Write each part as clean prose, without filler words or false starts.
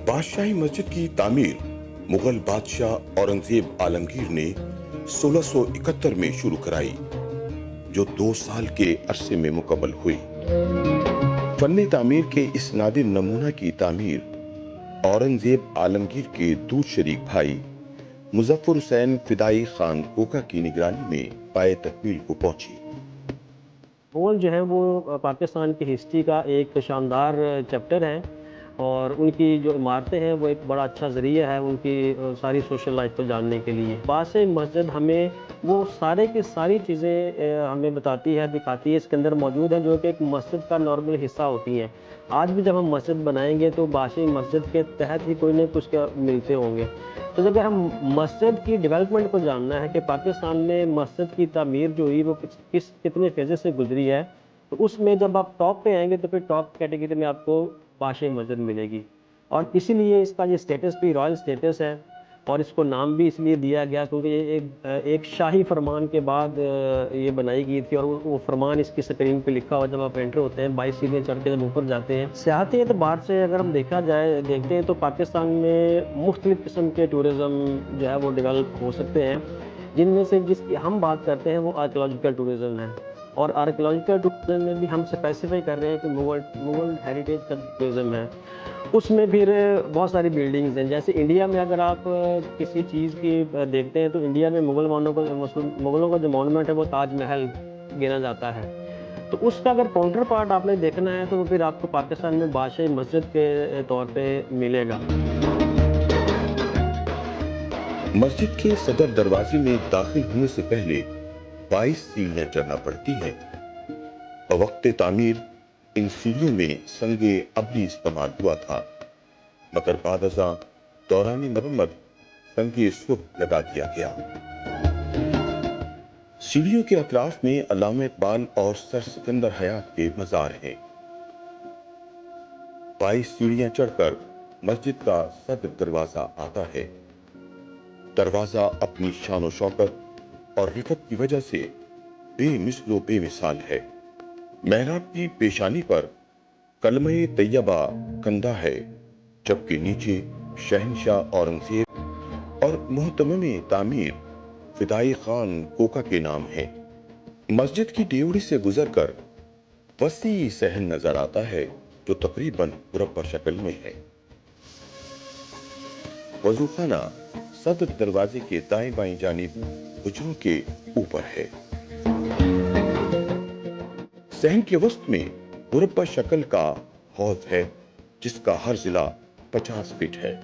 بادشاہی مسجد کی تعمیر مغل بادشاہ اورنگزیب عالمگیر نے 1671 میں شروع کرائی، جو 2 سال کے عرصے میں مکمل ہوئی۔ فن تعمیر کے اس نادر نمونہ کی تعمیر اورنگزیب عالمگیر کے دور شریک بھائی مظفر حسین فدائی خان کوکا کی نگرانی میں پائے تکمیل کو پہنچی۔ مغل جو ہیں وہ پاکستان کی ہسٹری کا ایک شاندار چیپٹر ہے، اور ان کی جو عمارتیں ہیں وہ ایک بڑا اچھا ذریعہ ہے ان کی ساری سوشل لائف کو جاننے کے لیے۔ بادشاہی مسجد ہمیں وہ سارے کی ساری چیزیں ہمیں بتاتی ہے، دکھاتی ہے، اس کے اندر موجود ہیں، جو کہ ایک مسجد کا نارمل حصہ ہوتی ہیں۔ آج بھی جب ہم مسجد بنائیں گے تو بادشاہی مسجد کے تحت ہی کوئی نہ کچھ ملتے ہوں گے۔ تو اگر ہم مسجد کی ڈیولپمنٹ کو جاننا ہے کہ پاکستان میں مسجد کی تعمیر جو ہوئی وہ کتنے فیزز سے گزری ہے، تو اس میں جب آپ ٹاپ پہ آئیں گے تو پھر ٹاپ کیٹیگری میں آپ کو بادشاہی مسجد ملے گی، اور اسی لیے اس کا یہ سٹیٹس بھی رائل سٹیٹس ہے، اور اس کو نام بھی اس لیے دیا گیا کیونکہ یہ ایک شاہی فرمان کے بعد یہ بنائی گئی تھی، اور وہ فرمان اس کی سکرین پہ لکھا ہوا جب آپ انٹر ہوتے ہیں 22 سیڑھیاں چڑھ کے جب اوپر جاتے ہیں۔ سیاحتی اعتبار سے اگر ہم دیکھتے ہیں تو پاکستان میں مختلف قسم کے ٹورزم جو ہے وہ ڈیولپ ہو سکتے ہیں، جن میں سے جس کی ہم بات کرتے ہیں وہ آرکیولوجیکل ٹورزم ہے، اور آرکیولوجیکل ٹورزم میں بھی ہم اسپیسیفائی کر رہے ہیں کہ مغل ہیریٹیج کا ٹورزم ہے۔ اس میں پھر بہت ساری بلڈنگز ہیں، جیسے انڈیا میں اگر آپ کسی چیز کی دیکھتے ہیں تو انڈیا میں مغلوں کا جو مونومنٹ ہے وہ تاج محل گنا جاتا ہے، تو اس کا اگر کاؤنٹر پارٹ آپ نے دیکھنا ہے تو پھر آپ کو پاکستان میں بادشاہی مسجد کے طور پہ ملے گا۔ مسجد کے صدر دروازے میں داخل ہونے سے پہلے 22 سیڑھیاں چڑھنا پڑتی ہیں۔ وقت تعمیر ان سیڑھیوں میں سنگ ابلی استعمال ہوا تھا، مگر بعد ازاں دوران مرمت سنگ سرخ لگا دیا گیا۔ سیڑھیوں کے اطراف میں علامہ اقبال اور سر سکندر حیات کے مزار ہیں۔ 22 سیڑھیاں چڑھ کر مسجد کا صدر دروازہ آتا ہے۔ دروازہ اپنی شان و شوکت اور رفت کی وجہ سے بے مثل و بے مثال ہے۔ محراب کی پیشانی پر کلمہ طیبہ کندہ ہے، جبکہ نیچے شہنشاہ اورنگزیب اور محتمم تعمیر فدائی خان کوکا کے نام ہیں۔ مسجد کی ڈیوڑی سے گزر کر وسیع صحن نظر آتا ہے جو تقریباً مربع شکل میں ہے۔ وضو خانہ صدر دروازے کے دائیں بائیں جانب حجروں کے اوپر ہے۔ صحن کے وسط میں مربع شکل کا حوض ہے جس کا ہر ضلع 50 فٹ ہے۔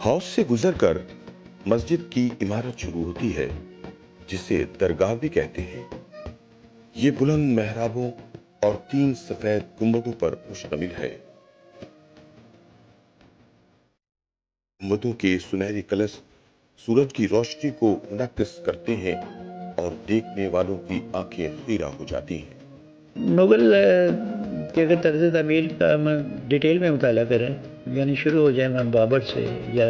حوض سے گزر کر مسجد کی عمارت شروع ہوتی ہے جسے درگاہ بھی کہتے ہیں۔ یہ بلند محرابوں اور 3 سفید گنبدوں پر مشتمل ہے۔ گنبدوں کے سنہری کلش سورج کی روشنی کو منعکس کرتے ہیں اور دیکھنے والوں کی آنکھیں خیرہ ہو جاتی ہیں۔ مغل کے اگر طرز تعمیر کا ہم ڈیٹیل میں مطالعہ کریں، یعنی شروع ہو جائیں ہم بابر سے یا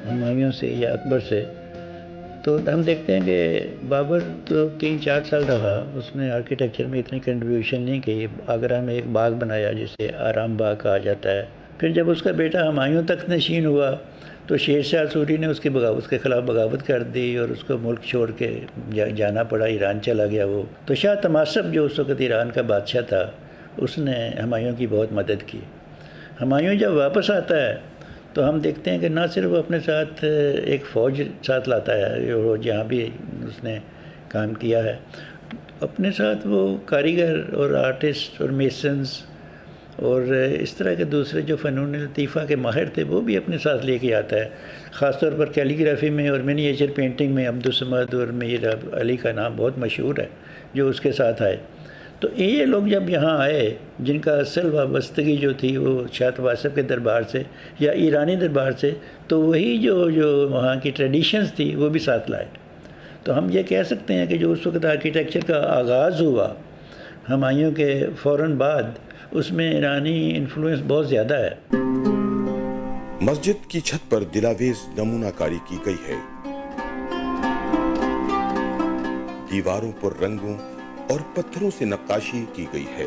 ہمایوں سے یا اکبر سے، تو ہم دیکھتے ہیں کہ بابر تو 3-4 سال رہا، اس نے آرکیٹیکچر میں اتنی کنٹریبیوشن نہیں کی۔ آگرہ میں ایک باغ بنایا جسے آرام باغ کہا جاتا ہے۔ پھر جب اس کا بیٹا ہمایوں تخت نشین ہوا تو شیر شاہ سوری نے اس کے خلاف بغاوت کر دی اور اس کو ملک چھوڑ کے جانا پڑا، ایران چلا گیا وہ۔ تو شاہ تماسپ جو اس وقت ایران کا بادشاہ تھا، اس نے ہمایوں کی بہت مدد کی۔ ہمایوں جب واپس آتا ہے تو ہم دیکھتے ہیں کہ نہ صرف وہ اپنے ساتھ ایک فوج ساتھ لاتا ہے، اور جہاں بھی اس نے کام کیا ہے، اپنے ساتھ وہ کاریگر اور آرٹسٹ اور میسنز اور اس طرح کے دوسرے جو فنون لطیفہ کے ماہر تھے وہ بھی اپنے ساتھ لے کے آتا ہے۔ خاص طور پر کیلیگرافی میں اور منیچر پینٹنگ میں عبدالصمد اور میر علی کا نام بہت مشہور ہے جو اس کے ساتھ آئے۔ تو یہ لوگ جب یہاں آئے، جن کا اصل وابستگی جو تھی وہ شاہ تماسپ کے دربار سے یا ایرانی دربار سے، تو وہی جو وہاں کی ٹریڈیشنز تھی وہ بھی ساتھ لائے۔ تو ہم یہ کہہ سکتے ہیں کہ جو اس وقت آرکیٹیکچر کا آغاز ہوا ہمایوں کے فوراً بعد، اس میں ایرانی انفلوئنس بہت زیادہ ہے۔ مسجد کی چھت پر دلاویز نمونہ کاری کی گئی ہے۔ دیواروں پر رنگوں اور پتھروں سے نقاشی کی گئی ہے۔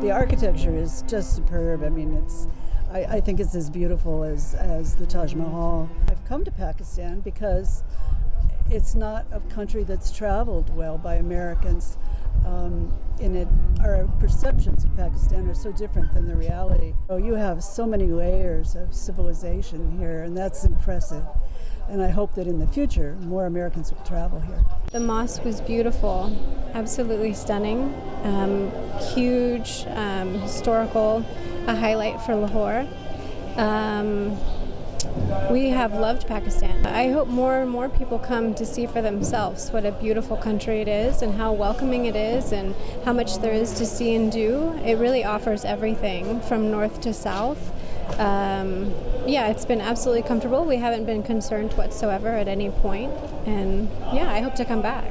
The architecture is just superb. I mean, I think it's as beautiful as the Taj Mahal. I've come to Pakistan because it's not a country that's traveled well by Americans. Our perceptions of Pakistan are so different than the reality. So you have so many layers of civilization here, and that's impressive. And I hope that in the future, more Americans will travel here. The mosque was beautiful, absolutely stunning, huge, historical, a highlight for Lahore. We have loved Pakistan. I hope more and more people come to see for themselves what a beautiful country it is and how welcoming it is and how much there is to see and do. It really offers everything from north to south. It's been absolutely comfortable. We haven't been concerned whatsoever at any point. And I hope to come back.